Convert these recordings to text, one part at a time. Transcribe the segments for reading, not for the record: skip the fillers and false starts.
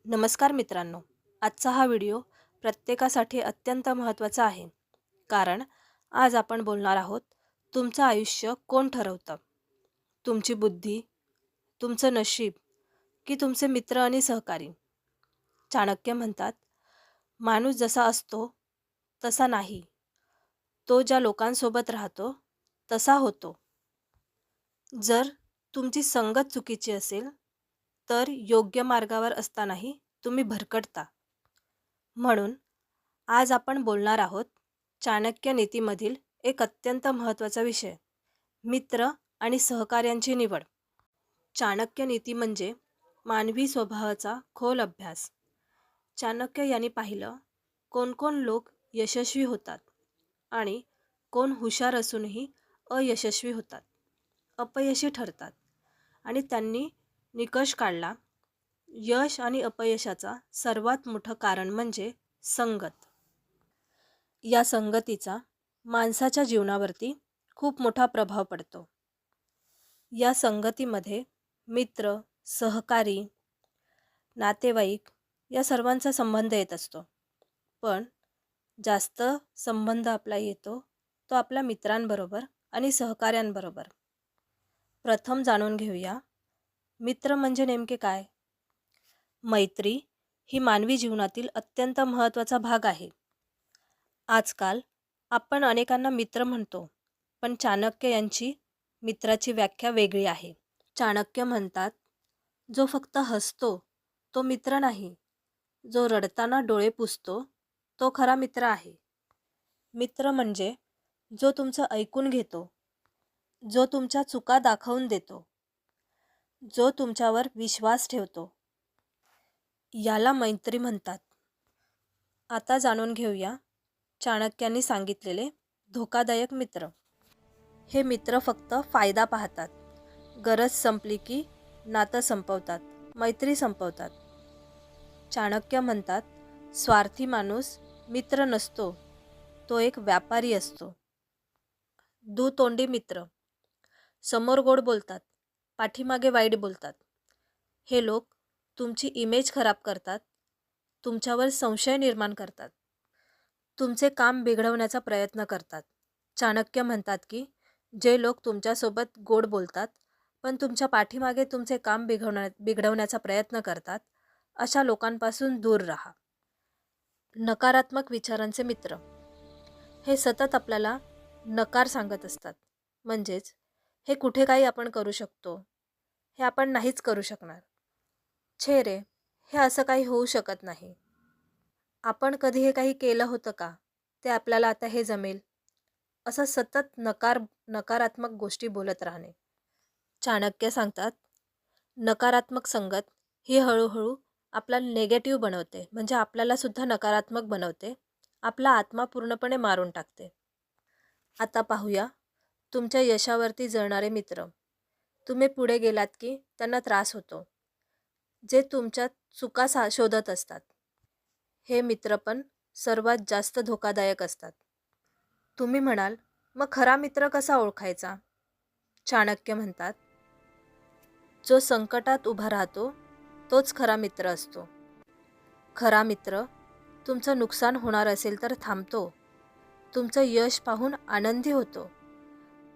नमस्कार मित्रांनो. आजचा हा व्हिडिओ प्रत्येकासाठी अत्यंत महत्त्वाचा आहे. कारण आज आपण बोलणार आहोत, तुमचं आयुष्य कोण ठरवतं? तुमची बुद्धी, तुमचं नशीब की तुमचे मित्र आणि सहकारी? चाणक्य म्हणतात, माणूस जसा असतो तसा नाही, तो ज्या लोकांसोबत राहतो तसा होतो. जर तुमची संगत चुकीची असेल तर योग्य मार्गावर असतानाही तुम्ही भरकटता. म्हणून आज आपण बोलणार आहोत चाणक्य नीतीमधील एक अत्यंत महत्त्वाचा विषय, मित्र आणि सहकार्यांची निवड. चाणक्य नीती म्हणजे मानवी स्वभावाचा खोल अभ्यास. चाणक्य यांनी पाहिलं, कोण लोक यशस्वी होतात आणि कोण हुशार असूनही अयशस्वी होतात, अपयशी ठरतात. आणि त्यांनी निकष काढला, यश आणि अपयशाचा सर्वात मोठं कारण म्हणजे संगत. या संगतीचा माणसाच्या जीवनावरती खूप मोठा प्रभाव पडतो. या संगतीमध्ये मित्र, सहकारी, नातेवाईक या सर्वांचा संबंध येत असतो. पण जास्त संबंध आपला येतो तो आपल्या मित्रांबरोबर आणि सहकाऱ्यांबरोबर. प्रथम जाणून घेऊया, मित्र म्हणजे नेमके काय? मैत्री ही मानवी जीवनातील अत्यंत महत्त्वाचा भाग आहे. आजकाल आपण अनेकांना मित्र म्हणतो, पण चाणक्य यांची मित्राची व्याख्या वेगळी आहे. चाणक्य म्हणतात, जो फक्त हसतो तो मित्र नाही, जो रडताना डोळे पुसतो तो खरा मित्र आहे. मित्र म्हणजे जो तुमचं ऐकून घेतो, जो तुमच्या चुका दाखवून देतो, जो तुमच्यावर विश्वास ठेवतो, याला मैत्री म्हणतात. आता जाणून घेऊया चाणक्यांनी सांगितलेले धोकादायक मित्र. हे मित्र फक्त फायदा पाहतात. गरज संपली की नातं संपवतात, मैत्री संपवतात. चाणक्य म्हणतात, स्वार्थी माणूस मित्र नसतो, तो एक व्यापारी असतो. दुतोंडी मित्र. समोर गोड बोलतात, पाठीमागे वाईट बोलतात. हे लोक तुमची इमेज खराब करतात, तुमच्यावर संशय निर्माण करतात, तुमचे काम बिघडवण्याचा प्रयत्न करतात. चाणक्य म्हणतात की जे लोक तुमच्यासोबत गोड बोलतात पण तुमच्या पाठीमागे तुमचे काम बिघडवण्याचा प्रयत्न करतात, अशा लोकांपासून दूर राहा. नकारात्मक विचारांचे मित्र. हे सतत आपल्याला नकार सांगत असतात. म्हणजेच हे कुठे काही आपण करू शकतो, हे आपण नाहीच करू शकणार. छे रे, हे असं काही होऊ शकत नाही. आपण कधी हे काही केलं होतं का? ते आपल्याला आता हे जमेल. असं सतत नकारात्मक गोष्टी बोलत राहणे. चाणक्य सांगतात, नकारात्मक संगत ही हळूहळू आपल्याला नेगेटिव्ह बनवते, म्हणजे आपल्याला सुद्धा नकारात्मक बनवते, आपला आत्मा पूर्णपणे मारून टाकते. आता पाहूया तुमच्या यशावरती जळणारे मित्र. तुम्ही पुढे गेलात की त्यांना त्रास होतो, जे तुमच्या चुका शोधत असतात. हे मित्र पण सर्वात जास्त धोकादायक असतात. तुम्ही म्हणाल, मग खरा मित्र कसा ओळखायचा? चाणक्य म्हणतात, जो संकटात उभा राहतो तोच खरा मित्र असतो. खरा मित्र तुमचं नुकसान होणार असेल तर थांबतो, तुमचं यश पाहून आनंदी होतो,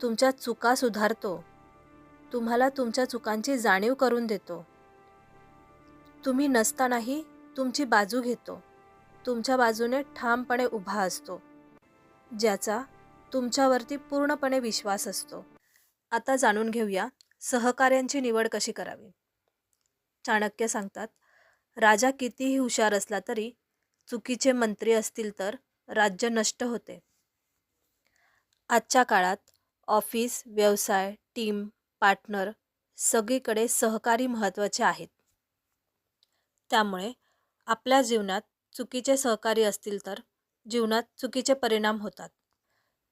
तुमच्या चुका सुधारतो, तुम्हाला तुमच्या चुकांची जाणीव करून देतो. तुम्ही नसतानाही तुमची बाजू घेतो, तुमच्या बाजूने ठामपणे उभा असतो, ज्याचा तुमच्यावरती पूर्णपणे विश्वास असतो. आता जाणून घेऊया सहकार्यांची निवड कशी करावी. चाणक्य सांगतात, राजा कितीही हुशार असला तरी चुकीचे मंत्री असतील तर राज्य नष्ट होते. आजच्या काळात ऑफिस, व्यवसाय, टीम, पार्टनर सगळीकडे सहकारी महत्त्वाचे आहेत. त्यामुळे आपल्या जीवनात चुकीचे सहकारी असतील तर जीवनात चुकीचे परिणाम होतात.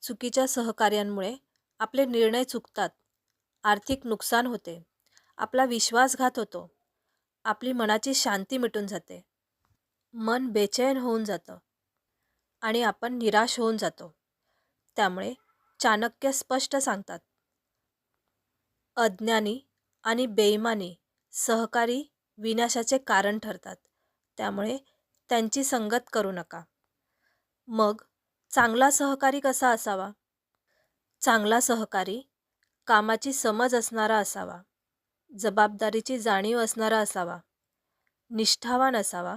चुकीच्या सहकार्यांमुळे आपले निर्णय चुकतात, आर्थिक नुकसान होते, आपला विश्वासघात होतो, आपली मनाची शांती मिटून जाते, मन बेचैन होऊन जातं आणि आपण निराश होऊन जातो. त्यामुळे चाणक्य स्पष्ट सांगतात, अज्ञानी आणि बेईमानी सहकारी विनाशाचे कारण ठरतात. त्यामुळे त्यांची संगत करू नका. मग चांगला सहकारी कसा असावा? चांगला सहकारी कामाची समज असणारा असावा, जबाबदारीची जाणीव असणारा असावा, निष्ठावान असावा,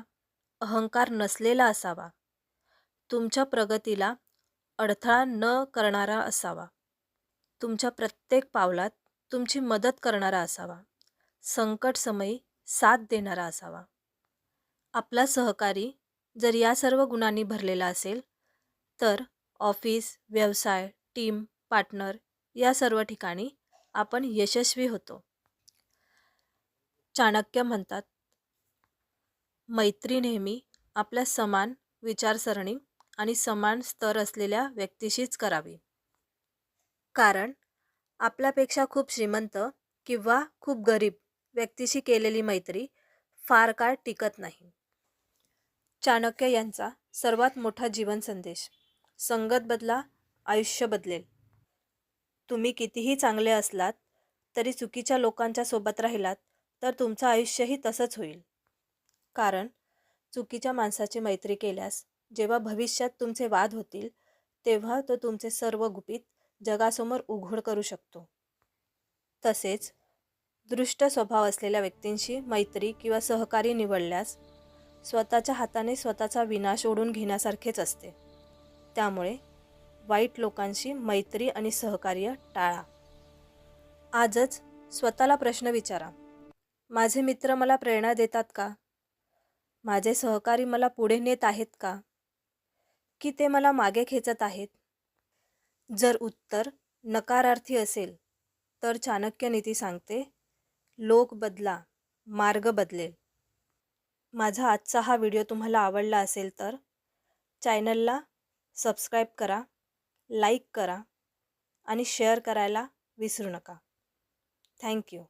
अहंकार नसलेला असावा, तुमच्या प्रगतीला अडथळा न करणारा असावा, तुमच्या प्रत्येक पावलात तुमची मदत करणारा असावा, संकटसमयी साथ देणारा असावा. आपला सहकारी जर या सर्व गुणांनी भरलेला असेल तर ऑफिस, व्यवसाय, टीम, पार्टनर या सर्व ठिकाणी आपण यशस्वी होतो. चाणक्य म्हणतात, मैत्री नेहमी आपल्या समान विचारसरणी आणि समान स्तर असलेल्या व्यक्तीशीच करावी. कारण आपल्यापेक्षा खूप श्रीमंत किंवा खूप गरीब व्यक्तीशी केलेली मैत्री फार काळ टिकत नाही. चाणक्य यांचा सर्वात मोठा जीवन संदेश, संगत बदला, आयुष्य बदलेल. तुम्ही कितीही चांगले असलात तरी चुकीच्या लोकांच्या सोबत राहिलात तर तुमचं आयुष्यही तसंच होईल. कारण चुकीच्या माणसाची मैत्री केल्यास जेव्हा भविष्यात तुमचे वाद होतील तेव्हा तो तुमचे सर्व गुपित जगासमोर उघड करू शकतो. तसेच दृष्ट स्वभाव असलेल्या व्यक्तींशी मैत्री किंवा सहकारी निवडल्यास स्वतःच्या हाताने स्वतःचा विनाश ओढून घेण्यासारखेच असते. त्यामुळे वाईट लोकांशी मैत्री आणि सहकार्य टाळा. आजच स्वतःला प्रश्न विचारा, माझे मित्र मला प्रेरणा देतात का? माझे सहकारी मला पुढे नेत आहेत का? की ते मला मागे खेचत आहेत? जर उत्तर नकारार्थी असेल तर चाणक्य नीती सांगते, लोक बदला, मार्ग बदलेल. माझा आजचा हा व्हिडिओ तुम्हाला आवडला असेल तर चॅनलला सबस्क्राईब करा, लाईक करा आणि शेअर करायला विसरू नका. थँक्यू.